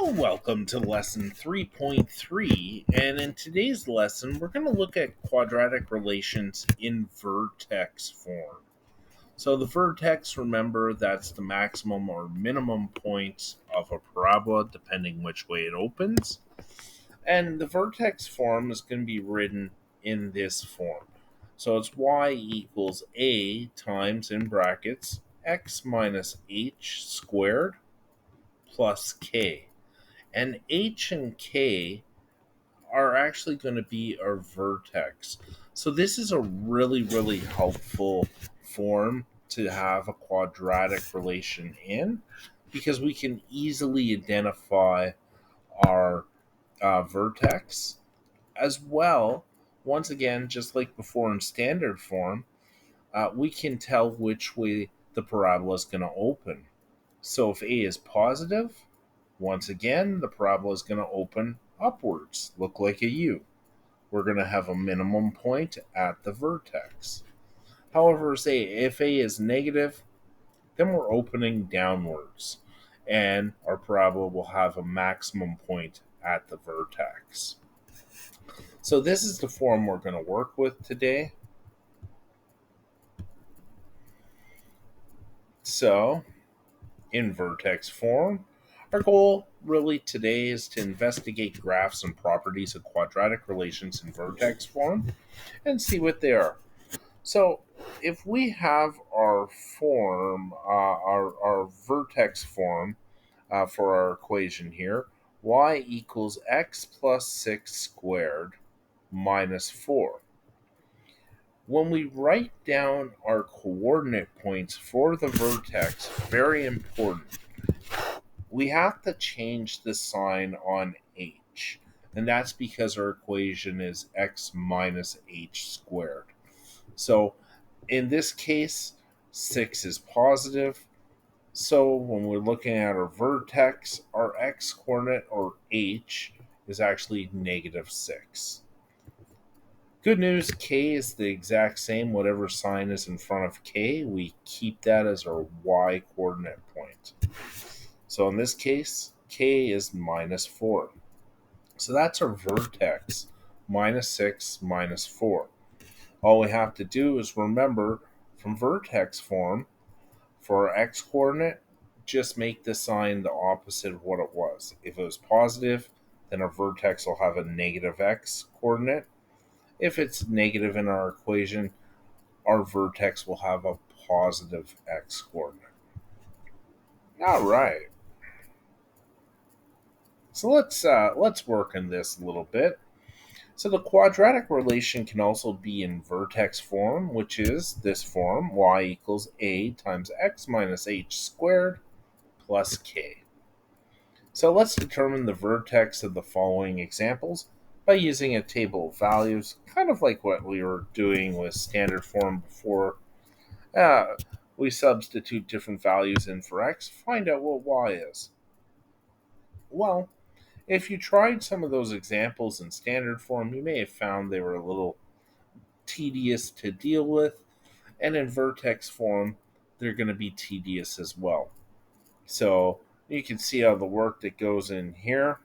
Well, welcome to lesson 3.3, and in today's lesson, we're going to look at quadratic relations in vertex form. So, the vertex, remember, that's the maximum or minimum points of a parabola, depending which way it opens. And the vertex form is going to be written in this form. So, it's y equals a times, in brackets, x minus h squared plus k. And H and K are actually going to be our vertex. So this is a really helpful form to have a quadratic relation in because we can easily identify our vertex as well. Once again, just like before in standard form, we can tell which way the parabola is going to open. So if A is positive, once again, the parabola is going to open upwards, look like a U. We're going to have a minimum point at the vertex. However, say if A is negative, then we're opening downwards, and our parabola will have a maximum point at the vertex. So this is the form we're going to work with today. So, in vertex form, our goal really today is to investigate graphs and properties of quadratic relations in vertex form and see what they are. So, if we have our form, our vertex form for our equation here, y equals x plus 6 squared minus 4. When we write down our coordinate points for the vertex, very important, we have to change the sign on h. And that's because our equation is x minus h squared. So in this case, 6 is positive. So when we're looking at our vertex, our x coordinate, or h, is actually negative 6. Good news, k is the exact same. Whatever sign is in front of k, we keep that as our y coordinate point. So in this case, k is minus 4. So that's our vertex, minus 6, minus 4. All we have to do is remember from vertex form, for our x coordinate, just make the sign the opposite of what it was. If it was positive, then our vertex will have a negative x coordinate. If it's negative in our equation, our vertex will have a positive x coordinate. All right. So let's work on this a little bit. So the quadratic relation can also be in vertex form, which is this form, y equals a times x minus h squared plus k. So let's determine the vertex of the following examples by using a table of values, kind of like what we were doing with standard form before. We substitute different values in for x, find out what y is. Well, if you tried some of those examples in standard form, you may have found they were a little tedious to deal with, and in vertex form, they're going to be tedious as well. So you can see all the work that goes in here.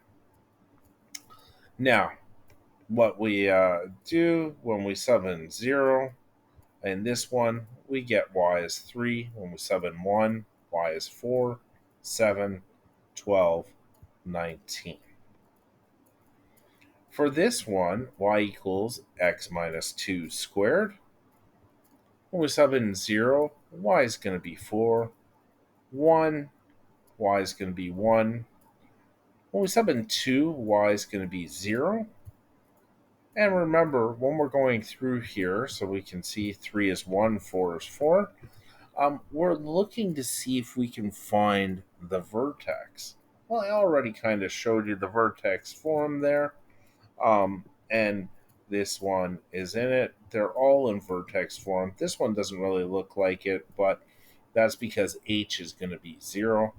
Now, what we do when we sub in 0, in this one, we get y is 3. When we sub in 1, y is 4, 7, 12, 19. For this one, y equals x minus 2 squared. When we sub in 0, y is going to be 4. 1, y is going to be 1. When we sub in 2, y is going to be 0. And remember, when we're going through here, so we can see 3 is 1, 4 is 4, we're looking to see if we can find the vertex. Well, I already kind of showed you the vertex form there. And this one is in it. They're all in vertex form. This one doesn't really look like it, but that's because h is going to be 0.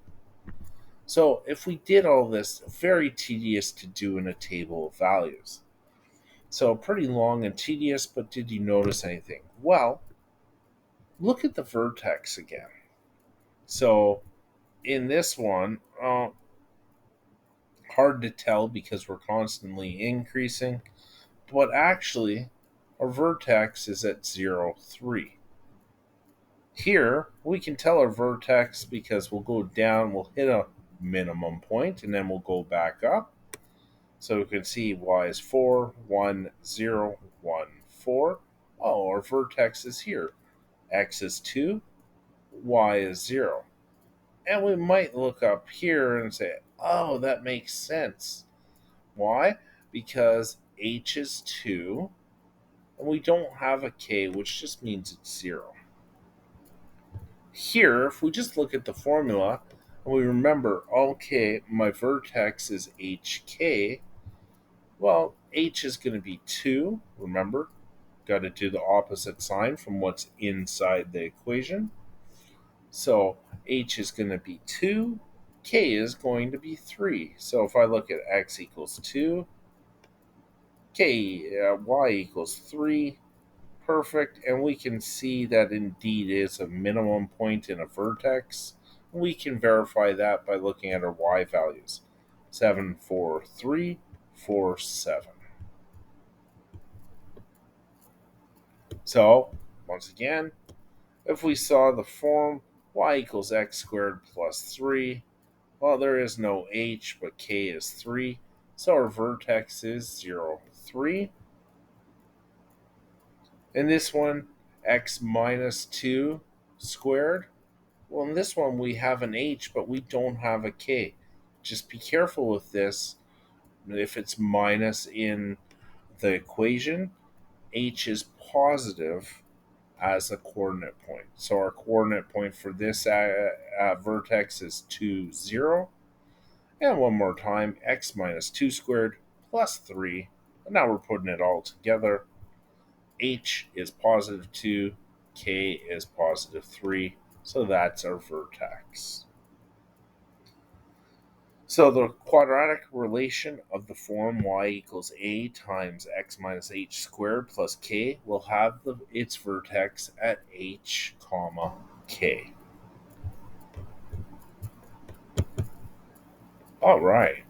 So if we did all this, very tedious to do in a table of values. So pretty long and tedious, but did you notice anything? Well, look at the vertex again. So in this one, hard to tell because we're constantly increasing, but actually our vertex is at 0, 3. Here, we can tell our vertex because we'll go down, we'll hit a minimum point, and then we'll go back up. So we can see y is 4, 1, 0, 1, 4. Oh, our vertex is here. X is 2, y is 0. And we might look up here and say, oh, that makes sense. Why? Because h is 2, and we don't have a k, which just means it's 0. Here, if we just look at the formula, and we remember, okay, my vertex is hk, well, h is going to be 2, remember? Got to do the opposite sign from what's inside the equation. So h is going to be 2, k is going to be 3. So if I look at x equals 2, y equals 3, perfect, and we can see that indeed is a minimum point in a vertex. We can verify that by looking at our y values. 7, 4, 3, 4, 7. So, once again, if we saw the form y equals x squared plus 3, well, there is no h, but k is 3. So our vertex is 0, 3. In this one, x minus 2 squared. Well, in this one, we have an h, but we don't have a k. Just be careful with this. If it's minus in the equation, h is positive as a coordinate point. So our coordinate point for this vertex is 2, 0. And one more time, x minus 2 squared plus 3. And now we're putting it all together. H is positive 2, k is positive 3. So that's our vertex. So the quadratic relation of the form y equals a times x minus h squared plus k will have its vertex at h, comma, k. All right.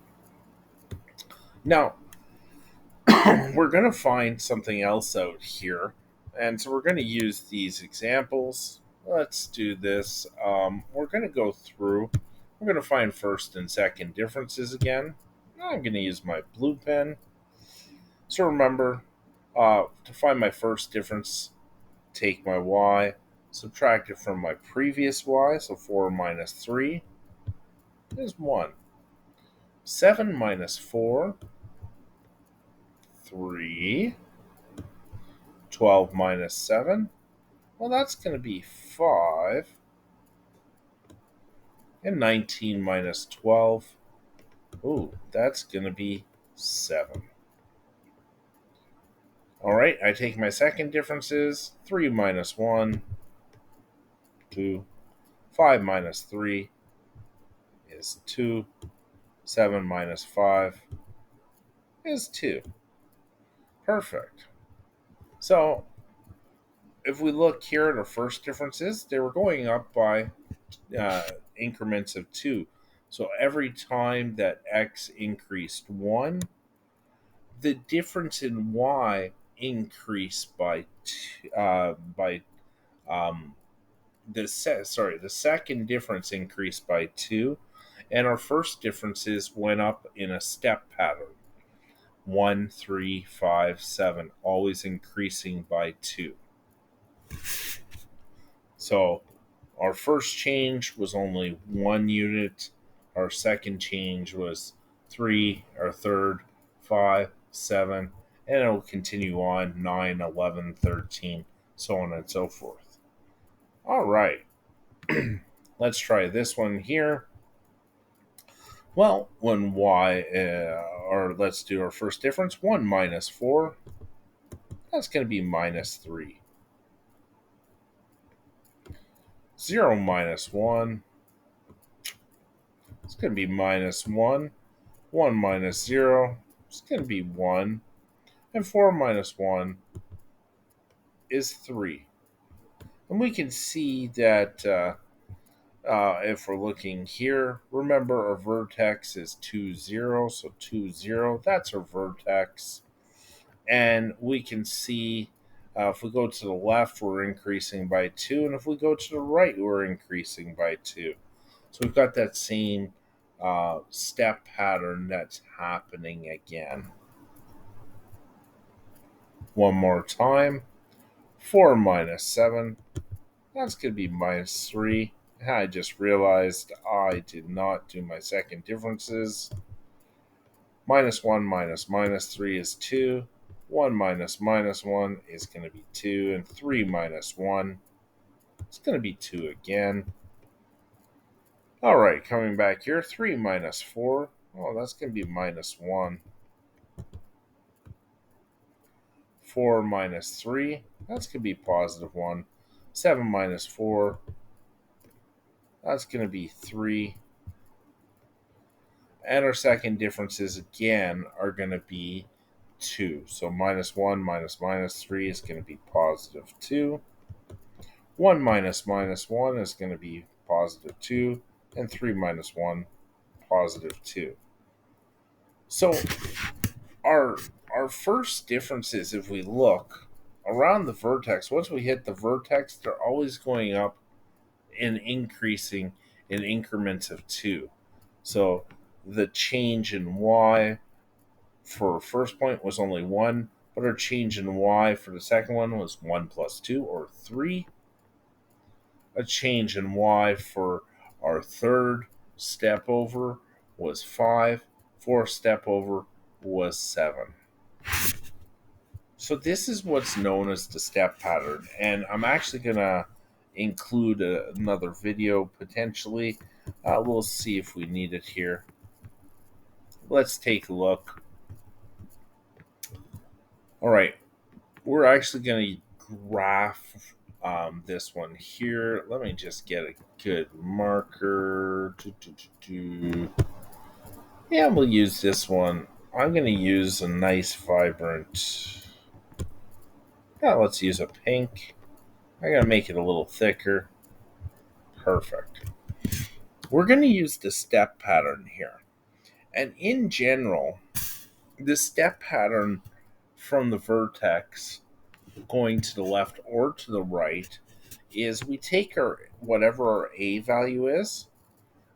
Now, we're going to find something else out here. And so we're going to use these examples. Let's do this. We're going to go through. We're going to find first and second differences again. I'm going to use my blue pen. So remember, to find my first difference, take my y, subtract it from my previous y. So 4 minus 3 is 1. 7 minus 4, 3. 12 minus 7, well, that's going to be 5. And 19 minus 12, ooh, that's going to be 7. All right, I take my second differences. 3 minus 1, 2. 5 minus 3 is 2. 7 minus 5 is 2. Perfect. So if we look here at our first differences, they were going up by increments of 2. So every time that x increased 1, the difference in y increased by the second difference increased by 2, and our first differences went up in a step pattern. 1, 3, 5, 7, always increasing by 2. So our first change was only 1 unit. Our second change was 3. Our third, 5, 7. And it will continue on 9, 11, 13, so on and so forth. All right. Let's try this one here. Well, when y, or let's do our first difference, 1 minus 4, that's going to be minus 3. 0 minus 1, it's going to be minus 1. 1 minus 0, it's going to be 1. And 4 minus 1 is 3. And we can see that If we're looking here, remember our vertex is 2, 0, so 2, 0, that's our vertex. And we can see if we go to the left, we're increasing by 2, and if we go to the right, we're increasing by 2. So we've got that same step pattern that's happening again. One more time. 4 minus 7. That's going to be minus 3. I just realized I did not do my second differences. Minus 1 minus minus 3 is 2. 1 minus minus 1 is going to be 2. And 3 minus 1 is going to be 2 again. All right, coming back here. 3 minus 4. Oh, that's going to be minus 1. 4 minus 3. That's going to be positive 1. 7 minus 4. That's going to be 3. And our second differences again are going to be 2. So minus 1 minus minus 3 is going to be positive 2. 1 minus minus 1 is going to be positive 2. And 3 minus 1, positive 2. So our first differences, if we look around the vertex, once we hit the vertex, they're always going up and increasing in increments of 2. So the change in y for first point was only 1, but our change in y for the second one was 1 plus 2, or 3. A change in y for our third step over was 5. Fourth step over was 7. So this is what's known as the step pattern, and I'm actually going to include another video potentially. We'll see if we need it here. Let's take a look. All right, we're actually going to graph this one here. Let me just get a good marker. Yeah, we'll use this one. I'm going to use a nice vibrant. Yeah, let's use a pink. I'm going to make it a little thicker. Perfect. We're going to use the step pattern here. And in general, the step pattern from the vertex going to the left or to the right is we take our whatever our a value is,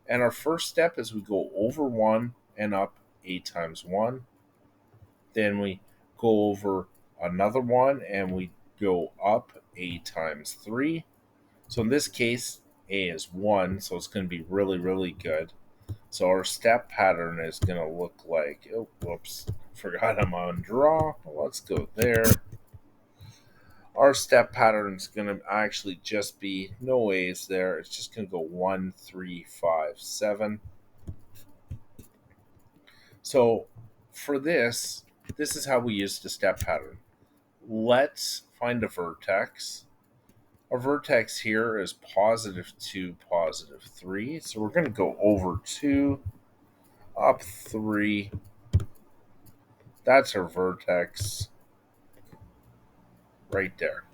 and our first step is we go over 1 and up a times 1. Then we go over another 1 and we go up a times 3. So in this case, a is 1, so it's going to be really, really good. So our step pattern is going to look like, oh, whoops, forgot I'm on draw. Let's go there. Our step pattern is going to actually just be no A's there. It's just going to go 1, 3, 5, 7. So for this is how we use the step pattern. Let's find a vertex. Our vertex here is positive 2, positive 3. So we're going to go over 2, up 3. That's our vertex right there.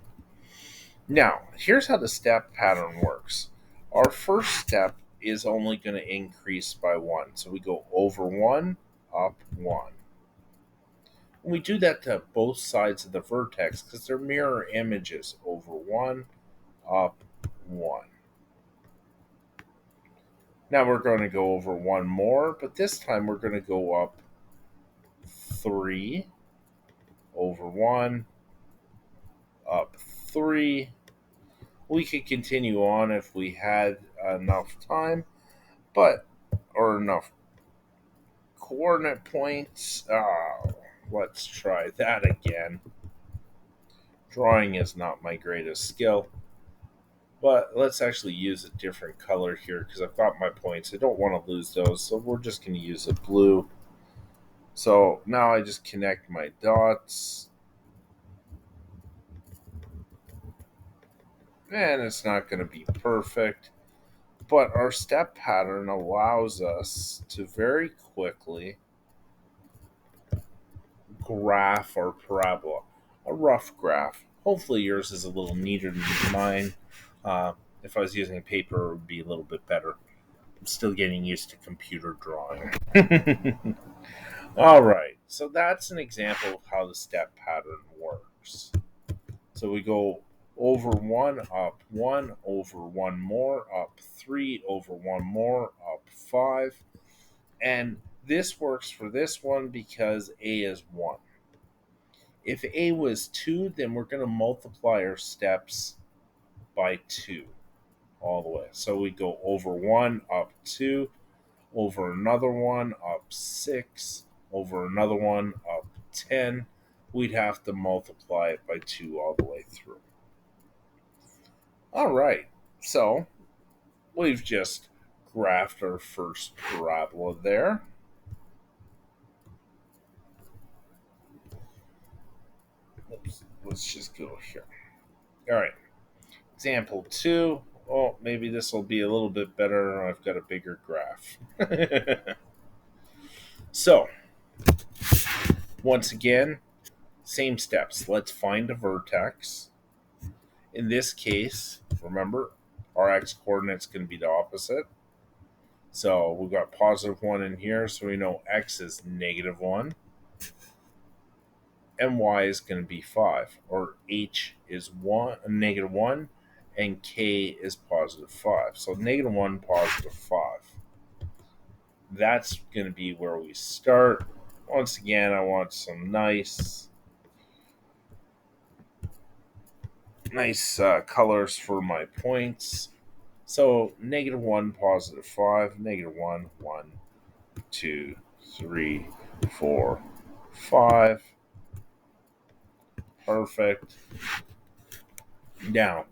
Now, here's how the step pattern works. Our first step is only going to increase by 1. So we go over 1, up 1. And we do that to both sides of the vertex because they're mirror images. Over 1, up 1. Now we're going to go over 1 more, but this time we're going to go up 3, over 1, up 3. We could continue on if we had enough time, or enough coordinate points. Let's try that again. Drawing is not my greatest skill, but let's actually use a different color here because I've got my points. I don't want to lose those, so we're just going to use a blue. So now I just connect my dots. And it's not going to be perfect, but our step pattern allows us to very quickly graph our parabola, a rough graph. Hopefully yours is a little neater than mine. If I was using paper, it would be a little bit better. I'm still getting used to computer drawing. All right, so that's an example of how the step pattern works. So we go over one, up one, over one more, up three, over one more, up five. And this works for this one because A is one. If A was two, then we're going to multiply our steps by two all the way. So we go over one, up two, over another one, up six, over another one, up 10. We'd have to multiply it by two all the way through. All right, so we've just graphed our first parabola there. Oops, let's just go here. All right, example two. Oh, maybe this will be a little bit better. I've got a bigger graph. So, once again, same steps. Let's find a vertex. In this case, remember, our x coordinate's going to be the opposite. So we've got positive 1 in here, so we know x is negative 1, and y is going to be 5. Or h is negative 1, and k is positive 5. So negative 1, positive 5. That's going to be where we start. Once again, I want some nice colors for my points. So negative 1, positive 5, negative 1, 1, 2, 3, 4, 5. Perfect. Now,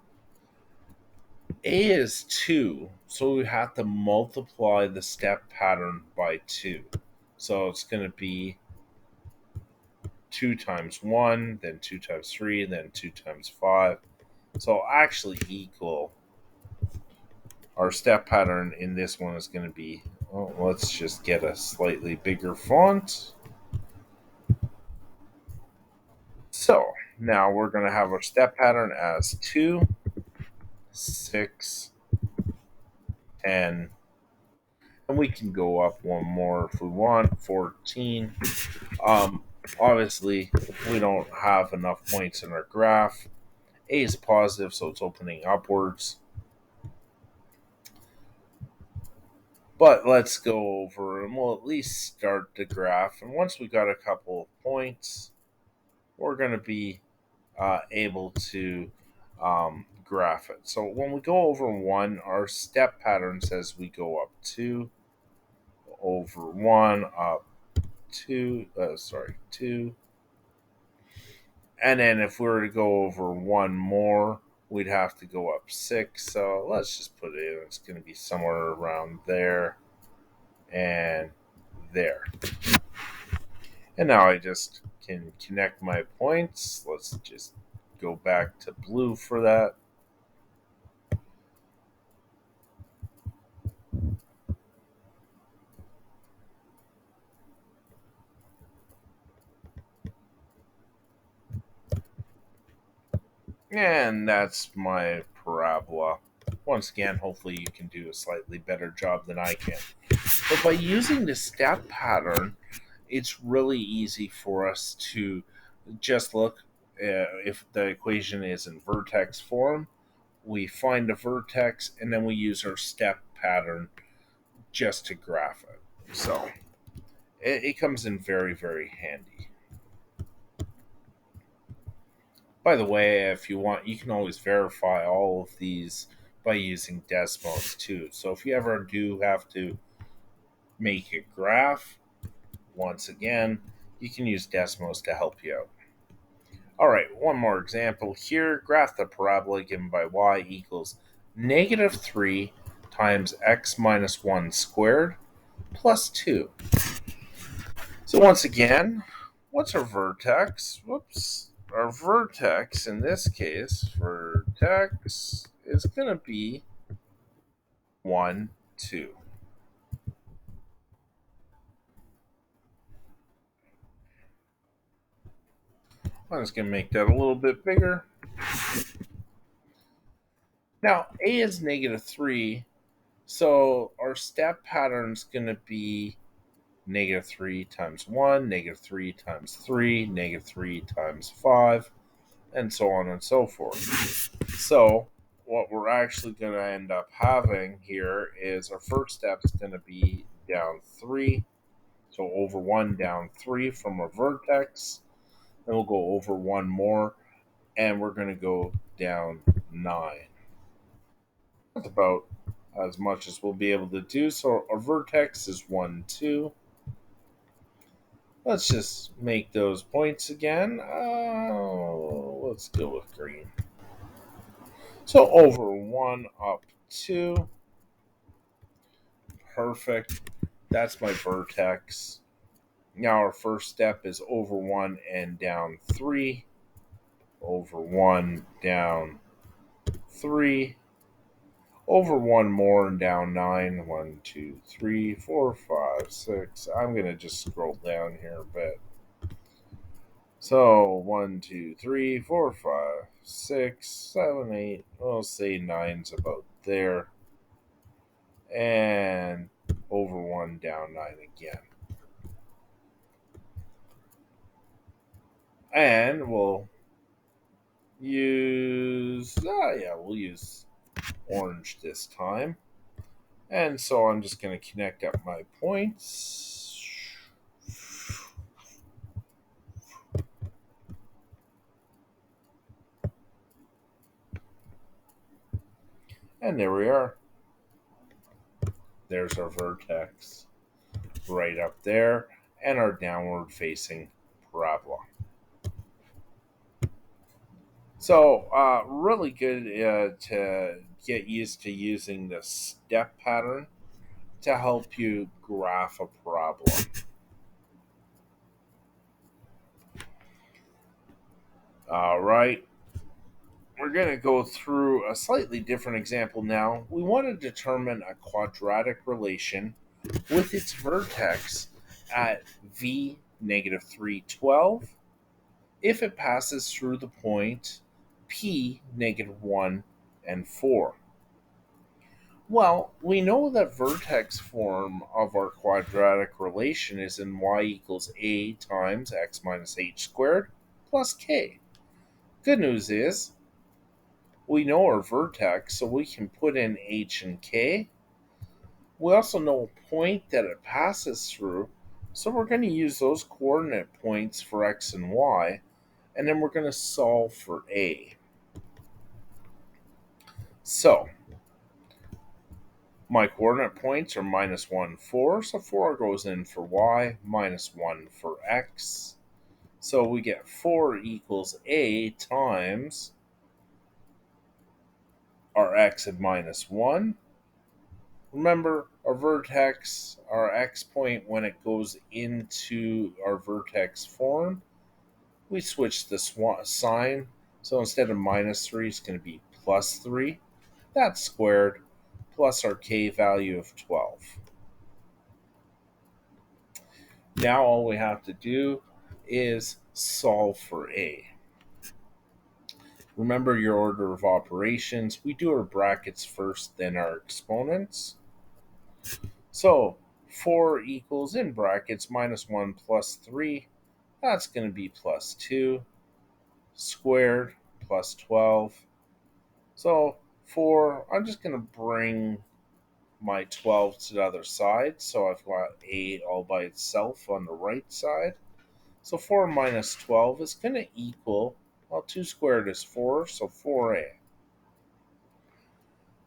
A is 2, so we have to multiply the step pattern by 2. So it's going to be 2 times 1, then 2 times 3, then 2 times 5. So actually equal. Our step pattern in this one is going to be, well, let's just get a slightly bigger font. So now we're going to have our step pattern as 2, 6, 10, and we can go up one more if we want, 14. Um, Obviously, we don't have enough points in our graph. A is positive, so it's opening upwards. But let's go over and we'll at least start the graph. And once we got a couple of points, we're going to be able to graph it. So when we go over 1, our step pattern says we go up 2, over 1, up 2, 2. And then if we were to go over 1 more, we'd have to go up 6. So let's just put it in. It's going to be somewhere around there and there. And now I just can connect my points. Let's just go back to blue for that. And that's my parabola. Once again, hopefully you can do a slightly better job than I can. But by using the step pattern, it's really easy for us to just look if the equation is in vertex form. We find a vertex and then we use our step pattern just to graph it. So it comes in very, very handy. By the way, if you want, you can always verify all of these by using Desmos too. So if you ever do have to make a graph, once again, you can use Desmos to help you out. All right, one more example here. Graph the parabola given by y equals negative 3 times x minus 1 squared plus 2. So once again, what's our vertex? Whoops. Our vertex in this case, vertex, is going to be 1, 2. I'm just going to make that a little bit bigger. Now, a is negative 3, so our step pattern is going to be negative 3 times 1, negative 3 times 3, negative 3 times 5, and so on and so forth. So, what we're actually going to end up having here is our first step is going to be down 3. So, over 1, down 3 from our vertex. Then we'll go over 1 more, and we're going to go down 9. That's about as much as we'll be able to do. So, our vertex is 1, 2. Let's just make those points again. Let's go with green. So over 1 up 2. Perfect. That's my vertex. Now our first step is over 1 and down 3. Over 1, down 3. Over 1 more and down 9. 1, 2, 3, 4, 5, 6. I'm going to just scroll down here a bit. So 1, 2, 3, 4, 5, 6, 7, 8. We'll say nine's about there. And over 1, down 9 again. And we'll use orange this time. And so I'm just going to connect up my points. And there we are. There's our vertex right up there and our downward facing parabola. So, really good to get used to using the step pattern to help you graph a problem. All right, we're going to go through a slightly different example now. We want to determine a quadratic relation with its vertex at v negative 312 if it passes through the point p negative 1 and 4. Well, we know that vertex form of our quadratic relation is in y equals a times x minus h squared plus k. Good news is we know our vertex, so we can put in h and k. We also know a point that it passes through, so we're going to use those coordinate points for x and y, and then we're going to solve for a. So, my coordinate points are minus 1, 4, so 4 goes in for y, minus 1 for x. So we get 4 equals a times our x at minus 1. Remember, our vertex, our x point, when it goes into our vertex form, we switch the sign. So instead of minus 3, it's going to be plus 3. That's squared plus our k value of 12. Now all we have to do is solve for a. Remember your order of operations. We do our brackets first, then our exponents. So 4 equals, in brackets, minus 1 plus 3. That's going to be plus 2 squared plus 12. So 4, I'm just going to bring my 12 to the other side. So I've got a all by itself on the right side. So 4 minus 12 is going to equal, well, 2 squared is 4, so 4a.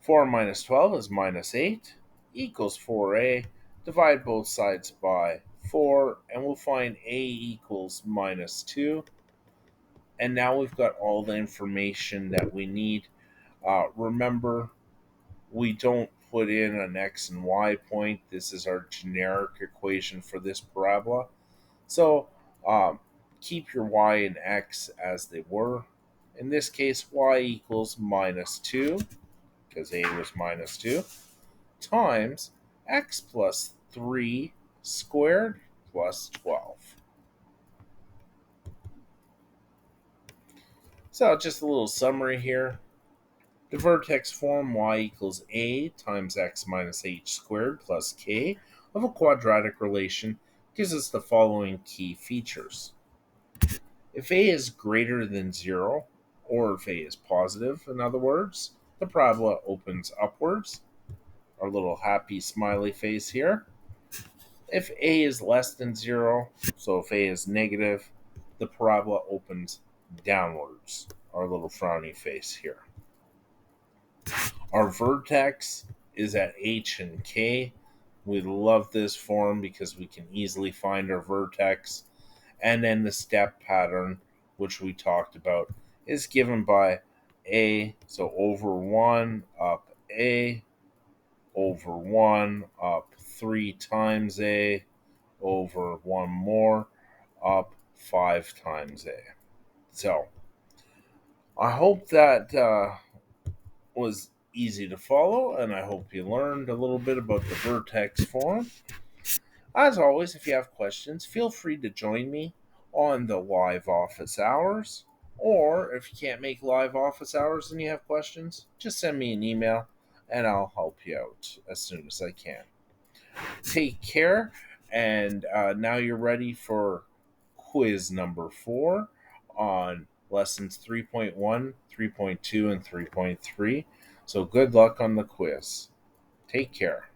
4 minus 12 is minus 8, equals 4a. Divide both sides by 4, and we'll find a equals minus 2. And now we've got all the information that we need. Remember, we don't put in an x and y point. This is our generic equation for this parabola. So keep your y and x as they were. In this case, y equals minus 2, because a was minus 2, times x plus 3 squared plus 12. So just a little summary here. The vertex form y equals a times x minus h squared plus k of a quadratic relation gives us the following key features. If a is greater than 0, or if a is positive, in other words, the parabola opens upwards. Our little happy smiley face here. If a is less than 0, so if a is negative, the parabola opens downwards. Our little frowny face here. Our vertex is at h and k. We love this form because we can easily find our vertex. And then the step pattern, which we talked about, is given by a, so over 1 up a, over 1 up 3 times a, over 1 more up 5 times a. So I hope that was easy to follow, and I hope you learned a little bit about the vertex form. As always, if you have questions, feel free to join me on the live office hours. Or if you can't make live office hours and you have questions, just send me an email and I'll help you out as soon as I can. Take care, and now you're ready for quiz number 4 on lessons 3.1, 3.2, and 3.3. So good luck on the quiz. Take care.